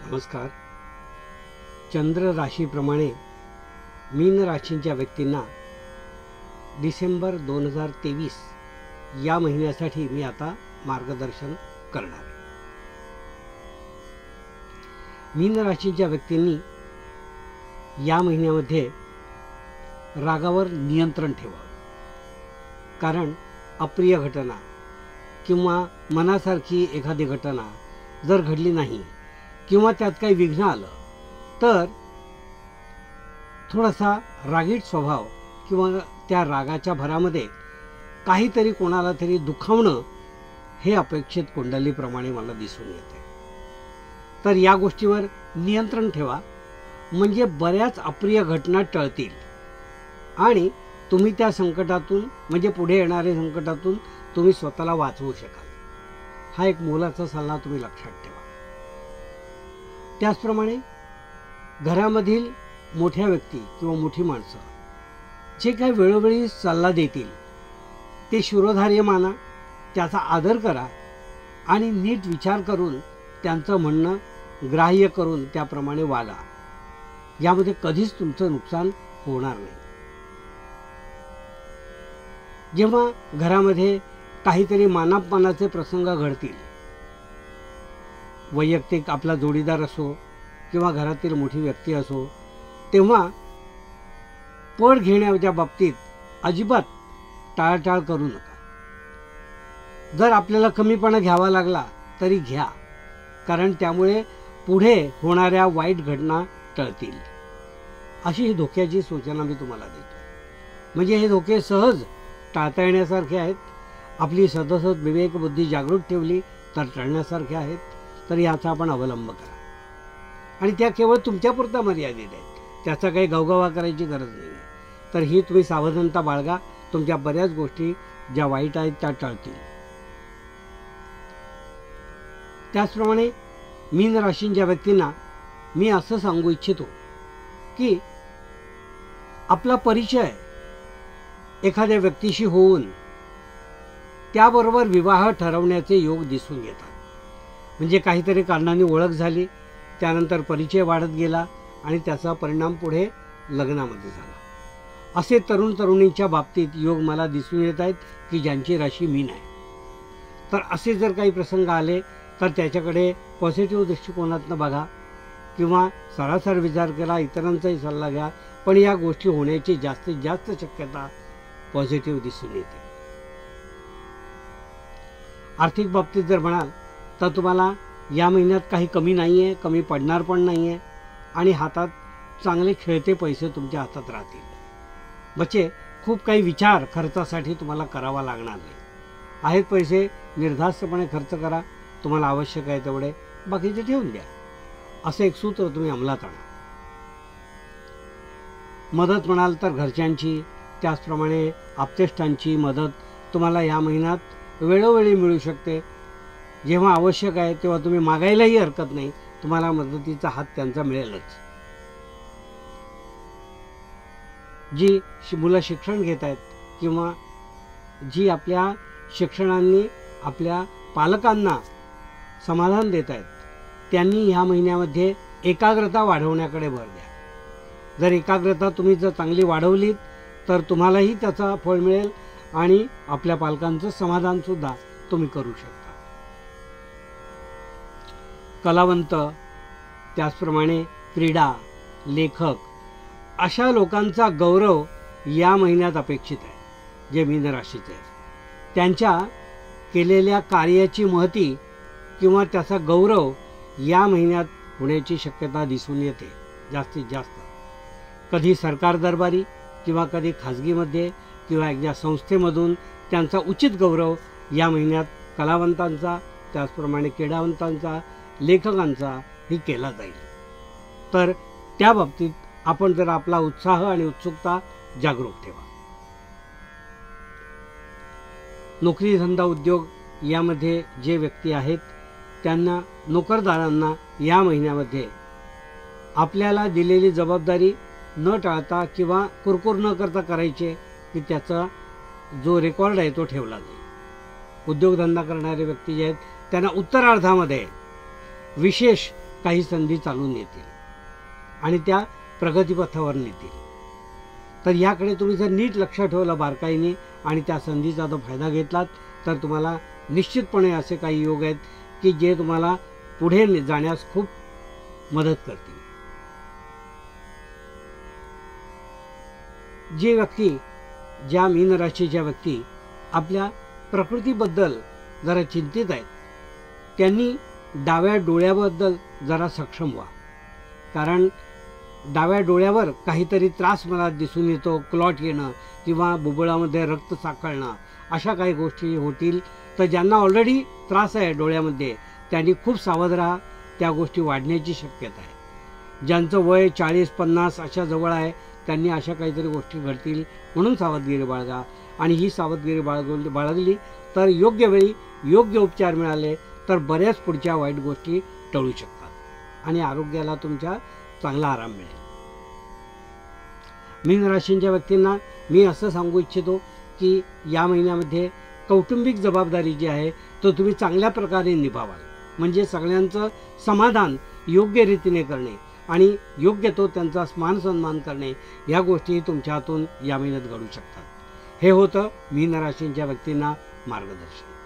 नमस्कार. चंद्र राशीप्रमाणे मीन राशींच्या व्यक्तींना डिसेंबर 2023 या महिन्यासाठी मी आता मार्गदर्शन करणार आहे. मीन राशींच्या व्यक्तींनी या महिन्यामध्ये रागावर नियंत्रण ठेवावं, कारण अप्रिय घटना किंवा मनासारखी एखादी घटना जर घडली नाही किंवा त्यात काही विघ्न आलं तर थोडासा रागीट स्वभाव किंवा त्या रागाच्या भरामध्ये काहीतरी कोणाला तरी दुखावणं हे अपेक्षित कुंडलीप्रमाणे मला दिसून येते. तर या गोष्टीवर नियंत्रण ठेवा, म्हणजे बऱ्याच अप्रिय घटना टळतील आणि तुम्ही त्या संकटातून म्हणजे पुढे येणाऱ्या संकटातून तुम्ही स्वतःला वाचवू शकाल. हा एक मोलाचा सल्ला तुम्ही लक्षात ठेवा. त्याचप्रमाणे घरामधील मोठ्या व्यक्ती किंवा मोठी माणसं जे काही वेळोवेळी सल्ला देतील ते शिरोधार्य माना, त्याचा आदर करा आणि नीट विचार करून त्यांचं म्हणणं ग्राह्य करून त्याप्रमाणे वागा. यामध्ये कधीच तुमचं नुकसान होणार नाही. जेव्हा घरामध्ये काहीतरी मानापमानाचे प्रसंग घडतील, वैयक्तिक आपला जोडीदार असो किंवा घरातील मोठी व्यक्ती असो, तेव्हा पड घेण्याच्या बाबतीत अजिबात टाळाटाळ करू नका. जर आपल्याला कमीपणा घ्यावा लागला तरी घ्या, कारण त्यामुळे पुढे होणाऱ्या वाईट घटना टळतील. अशी ही धोक्याची सूचना मी तुम्हाला देतो. म्हणजे हे धोके सहज टाळता येण्यासारखे आहेत. आपली सदसद विवेक बुद्धी जागृत ठेवली तर टळण्यासारखे आहेत. तर याचा आपण अवलंब करा आणि त्या केवळ तुमच्यापुरता मर्यादित आहेत. त्याचा काही गवगवा करायची गरज नाही. तर ही तुम्ही सावधानता बाळगा. तुमच्या बऱ्याच गोष्टी ज्या वाईट आहेत त्या टळतील. त्याचप्रमाणे मीन राशींच्या व्यक्तींना मी असं सांगू इच्छितो की आपला परिचय एखाद्या व्यक्तीशी होऊन त्याबरोबर विवाह ठरवण्याचे योग दिसून येतात. म्हणजे काहीतरी कारणाने ओळख झाली, त्यानंतर परिचय वाढत गेला आणि त्याचा परिणाम पुढे लग्नामध्ये झाला. असे तरुण तरुणींच्या बाबतीत योग मला दिसून येत आहेत की ज्यांची राशी मीन आहे. तर असे जर काही प्रसंग आले तर त्याच्याकडे पॉझिटिव्ह दृष्टिकोनातून बघा किंवा सरासर विचार करा, इतरांचाही सल्ला घ्या, पण या गोष्टी होण्याची जास्तीत जास्त शक्यता पॉझिटिव्ह दिसून येते. आर्थिक बाबतीत जर म्हणाल तर तुम्हाला या महिन्यात काही कमी नाही आहे, कमी पडणार पण नाही आहे आणि हातात चांगले खेळते पैसे तुमच्या हातात राहतील. बचे खूप काही विचार खर्चासाठी तुम्हाला करावा लागणार नाही. आहेत पैसे निर्धास्तपणे खर्च करा, तुम्हाला आवश्यक आहे तेवढे, बाकीचे ठेवून द्या. असं एक सूत्र तुम्ही अंमलात आणा. मदत म्हणाल तर घरच्यांची, त्याचप्रमाणे आप्तेष्टांची मदत तुम्हाला या महिन्यात वेळोवेळी मिळू शकते. जेव्हा आवश्यक आहे तेव्हा तुम्ही मागायलाही हरकत नाही, तुम्हाला मदतीचा हात त्यांचा मिळेलच. जी मुलं शिक्षण घेत आहेत किंवा जी आपल्या शिक्षणांनी आपल्या पालकांना समाधान देत आहेत, त्यांनी ह्या महिन्यामध्ये एकाग्रता वाढवण्याकडे भर द्या. जर एकाग्रता तुम्ही जर चांगली वाढवलीत तर तुम्हालाही त्याचा फळ मिळेल आणि आपल्या पालकांचं समाधानसुद्धा तुम्ही करू शकता. कलावंत, त्याचप्रमाणे क्रीडा, लेखक अशा लोकांचा गौरव या महिन्यात अपेक्षित आहे. जे मीन राशीचे आहेत त्यांच्या केलेल्या कार्याची महती किंवा त्याचा गौरव या महिन्यात होण्याची शक्यता दिसून येते जास्तीत जास्त. कधी सरकार दरबारी किंवा कधी खाजगीमध्ये किंवा एकदा संस्थेमधून त्यांचा उचित गौरव या महिन्यात कलावंतांचा, त्याचप्रमाणे क्रीडावंतांचा, लेखकांचा ही केला जाईल. तर त्या बाबतीत आपण जर आपला उत्साह आणि उत्सुकता जागरूक ठेवा. नोकरी, धंदा, उद्योग यामध्ये जे व्यक्ती आहेत त्यांना, नोकरदारांना या महिन्यामध्ये आपल्याला दिलेली जबाबदारी न टाळता किंवा कुरकुर न करता करायचे की त्याचा जो रेकॉर्ड आहे तो ठेवला जाईल. उद्योगधंदा करणारे व्यक्ती जे आहेत त्यांना उत्तरार्धामध्ये विशेष काही संधी चालून येतील आणि त्या प्रगतीपथावर नेतील. तर याकडे तुम्ही जर नीट लक्ष ठेवलं बारकाईने आणि त्या संधीचा जर फायदा घेतलात तर तुम्हाला निश्चितपणे असे काही योग आहेत की जे तुम्हाला पुढे जाण्यास खूप मदत करतील. जे व्यक्ती, ज्या मीन राशीच्या व्यक्ती आपल्या प्रकृतीबद्दल जरा चिंतित आहेत त्यांनी डाव्या डोळ्याबद्दल जरा सक्षम व्हा. कारण डाव्या डोळ्यावर काहीतरी त्रास मला दिसून येतो, क्लॉट येणं किंवा बुबुळामध्ये रक्त साकळणं, अशा काही गोष्टी होतील. तर ज्यांना ऑलरेडी त्रास आहे डोळ्यामध्ये त्यांनी खूप सावध राहा, त्या गोष्टी वाढण्याची शक्यता आहे. ज्यांचं वय 40-50 अशा जवळ आहे त्यांनी अशा काहीतरी गोष्टी घडतील, म्हणून सावधगिरी बाळगा. आणि ही सावधगिरी बाळगली तर योग्य वेळी योग्य उपचार मिळाले तर बऱ्याच पुढच्या वाईट गोष्टी टळू शकतात आणि आरोग्याला तुमच्या चांगला आराम मिळेल. मीन राशींच्या व्यक्तींना मी असं सांगू इच्छितो की या महिन्यामध्ये कौटुंबिक जबाबदारी जी आहे तो तुम्ही चांगल्या प्रकारे निभावाल. म्हणजे सगळ्यांचं समाधान योग्य रीतीने करणे आणि योग्य तो त्यांचा मान सन्मान करणे, या गोष्टी तुमच्या हातून या महिन्यात घडू शकतात. हे होतं मीन राशींच्या व्यक्तींना मार्गदर्शन.